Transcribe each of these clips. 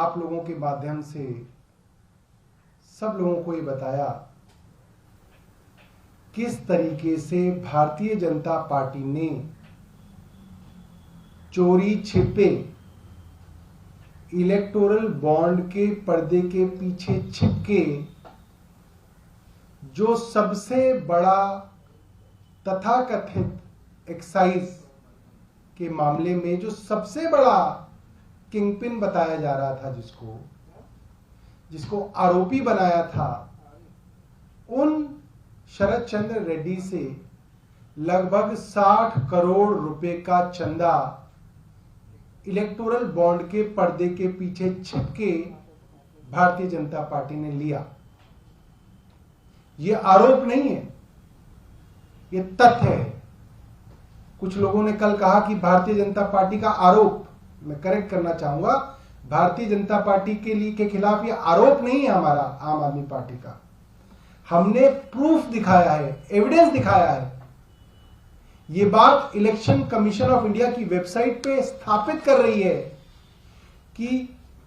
आप लोगों के माध्यम से सब लोगों को ये बताया किस तरीके से भारतीय जनता पार्टी ने चोरी छिपे इलेक्टोरल बॉन्ड के पर्दे के पीछे छिपके जो सबसे बड़ा तथाकथित एक्साइज के मामले में जो सबसे बड़ा किंगपिन बताया जा रहा था, जिसको आरोपी बनाया था, उन शरद चंद्र रेड्डी से लगभग 60 करोड़ रुपए का चंदा इलेक्टोरल बॉन्ड के पर्दे के पीछे छिपके भारतीय जनता पार्टी ने लिया। यह आरोप नहीं है, यह तथ्य है। कुछ लोगों ने कल कहा कि भारतीय जनता पार्टी का आरोप, मैं करेक्ट करना चाहूंगा, भारतीय जनता पार्टी के खिलाफ यह आरोप नहीं है हमारा आम आदमी पार्टी का। हमने प्रूफ दिखाया है, एविडेंस दिखाया है। यह बात इलेक्शन कमीशन ऑफ इंडिया की वेबसाइट पे स्थापित कर रही है कि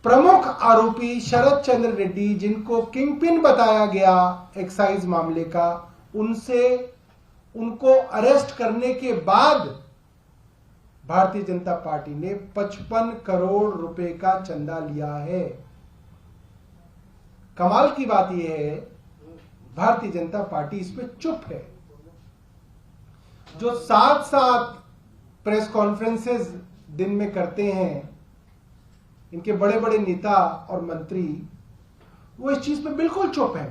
प्रमुख आरोपी शरद चंद्र रेड्डी, जिनको किंगपिन बताया गया एक्साइज मामले का, उनको अरेस्ट करने के बाद भारतीय जनता पार्टी ने 55 करोड़ रुपए का चंदा लिया है। कमाल की बात यह है, भारतीय जनता पार्टी इस पे चुप है। जो 7-7 प्रेस कॉन्फ्रेंसेस दिन में करते हैं इनके बड़े बड़े नेता और मंत्री, वो इस चीज पे बिल्कुल चुप है।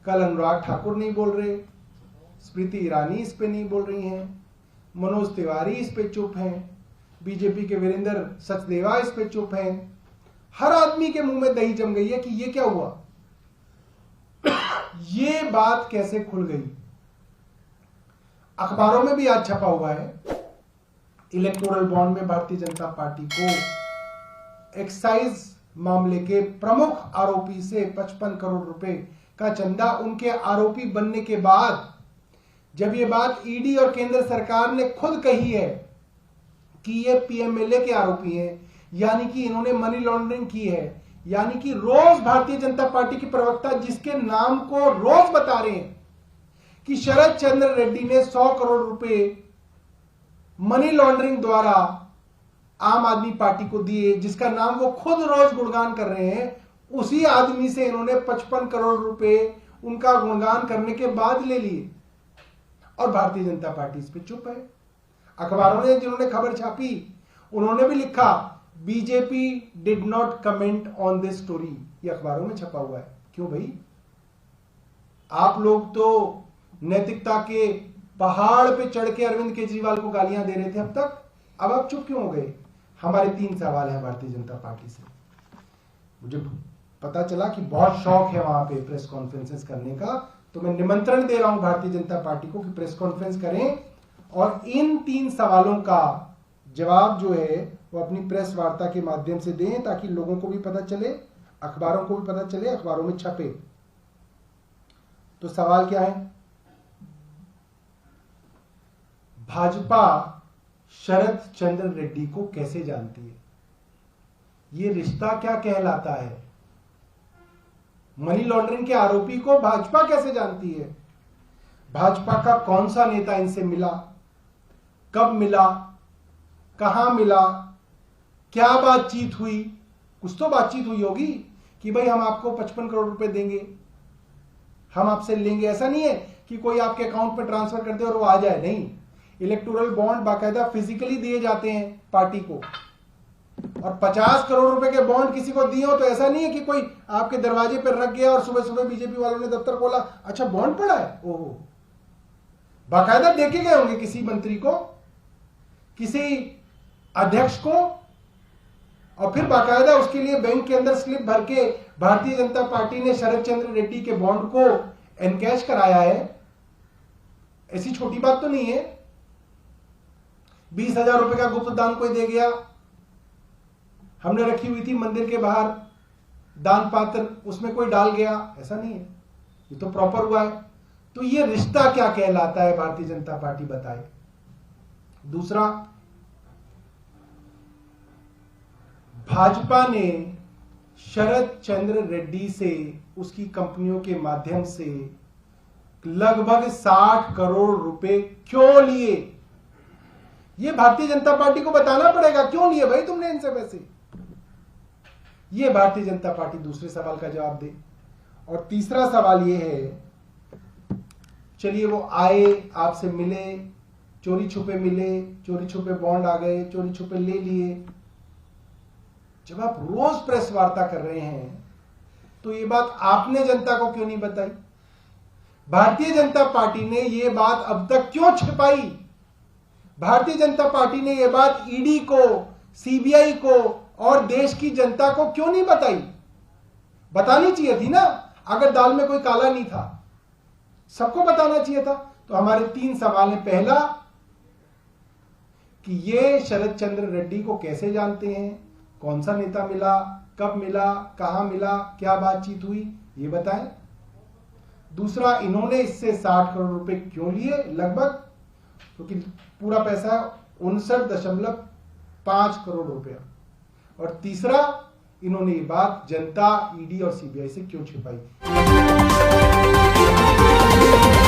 कल अनुराग ठाकुर नहीं बोल रहे, स्मृति ईरानी इस पे नहीं बोल रही हैं, मनोज तिवारी इस पे चुप हैं, बीजेपी के वीरेंद्र सचदेवा इस पे चुप हैं। हर आदमी के मुंह में दही जम गई है कि ये क्या हुआ, ये बात कैसे खुल गई। अखबारों में भी आज छपा हुआ है, इलेक्टोरल बॉन्ड में भारतीय जनता पार्टी को एक्साइज मामले के प्रमुख आरोपी से 55 करोड़ रुपए का चंदा, उनके आरोपी बनने के बाद, जब ये बात ईडी और केंद्र सरकार ने खुद कही है कि ये पीएमएलए के आरोपी हैं, यानी कि इन्होंने मनी लॉन्ड्रिंग की है, यानी कि रोज भारतीय जनता पार्टी के प्रवक्ता जिसके नाम को रोज बता रहे हैं कि शरद चंद्र रेड्डी ने 100 करोड़ रुपए मनी लॉन्ड्रिंग द्वारा आम आदमी पार्टी को दिए, जिसका नाम वो खुद रोज गुणगान कर रहे हैं, उसी आदमी से इन्होंने 55 करोड़ रुपए उनका गुणगान करने के बाद ले लिए। और भारतीय जनता पार्टी इस पे चुप है। अखबारों ने जिन्होंने खबर छापी उन्होंने भी लिखा, BJP did not comment on this story. ये अखबारों में छपा हुआ है। क्यों भाई, आप लोग तो नैतिकता के पहाड़ पे चढ़ के अरविंद केजरीवाल को गालियां दे रहे थे अब तक, अब आप चुप क्यों हो गए? हमारे 3 सवाल हैं भारतीय जनता पार्टी से। मुझे पता चला कि बहुत शौक है वहां पे प्रेस कॉन्फ्रेंसेस करने का, तो मैं निमंत्रण दे रहा हूं भारतीय जनता पार्टी को कि प्रेस कॉन्फ्रेंस करें और इन 3 सवालों का जवाब जो है वो अपनी प्रेस वार्ता के माध्यम से दें, ताकि लोगों को भी पता चले, अखबारों को भी पता चले, अखबारों में छपे। तो सवाल क्या है? भाजपा शरद चंद्र रेड्डी को कैसे जानती है? ये रिश्ता क्या कहलाता है? मनी लॉन्ड्रिंग के आरोपी को भाजपा कैसे जानती है? भाजपा का कौन सा नेता इनसे मिला, कब मिला, कहां मिला, क्या बातचीत हुई? कुछ तो बातचीत हुई होगी कि भाई हम आपको 55 करोड़ रुपए देंगे, हम आपसे लेंगे। ऐसा नहीं है कि कोई आपके अकाउंट में ट्रांसफर कर दे और वो आ जाए, नहीं। इलेक्टोरल बॉन्ड बाकायदा फिजिकली दिए जाते हैं पार्टी को, और 50 करोड़ रुपए के बॉन्ड किसी को दिए हो तो ऐसा नहीं है कि कोई आपके दरवाजे पर रख गया और सुबह सुबह बीजेपी वालों ने दफ्तर खोला, अच्छा बॉन्ड पड़ा है, ओहो। बाकायदा देके गए होंगे किसी मंत्री को, किसी अध्यक्ष को, और फिर बाकायदा उसके लिए बैंक के अंदर स्लिप भर के भारतीय जनता पार्टी ने शरद चंद्र रेड्डी के बॉन्ड को एनकैश कराया है। ऐसी छोटी बात तो नहीं है। 20,000 रुपए का गुप्त दान कोई दे गया, हमने रखी हुई थी मंदिर के बाहर दान पात्र, उसमें कोई डाल गया, ऐसा नहीं है। ये तो प्रॉपर हुआ है। तो ये रिश्ता क्या कहलाता है, भारतीय जनता पार्टी बताए। दूसरा, भाजपा ने शरद चंद्र रेड्डी से उसकी कंपनियों के माध्यम से लगभग 60 करोड़ रुपए क्यों लिए? यह भारतीय जनता पार्टी को बताना पड़ेगा, क्यों लिए भाई तुमने इनसे पैसे? यह भारतीय जनता पार्टी दूसरे सवाल का जवाब दे। और तीसरा सवाल यह है, चलिए वो आए, आपसे मिले, चोरी छुपे मिले, चोरी छुपे बॉन्ड आ गए, चोरी छुपे ले लिए। जब आप रोज प्रेस वार्ता कर रहे हैं तो ये बात आपने जनता को क्यों नहीं बताई? भारतीय जनता पार्टी ने यह बात अब तक क्यों छिपाई? भारतीय जनता पार्टी ने यह बात ईडी को, सीबीआई को और देश की जनता को क्यों नहीं बताई? बतानी चाहिए थी ना, अगर दाल में कोई काला नहीं था, सबको बताना चाहिए था। तो हमारे 3 सवाल हैं। पहला, कि ये शरद चंद्र रेड्डी को कैसे जानते हैं, कौन सा नेता मिला, कब मिला, कहां मिला, क्या बातचीत हुई, ये बताएं। दूसरा, इन्होंने इससे 60 करोड़ रुपए क्यों लिए लगभग, क्योंकि पूरा पैसा 59.5 करोड़ रुपया। और तीसरा, इन्होंने ये बात जनता, ईडी और सीबीआई से क्यों छिपाई?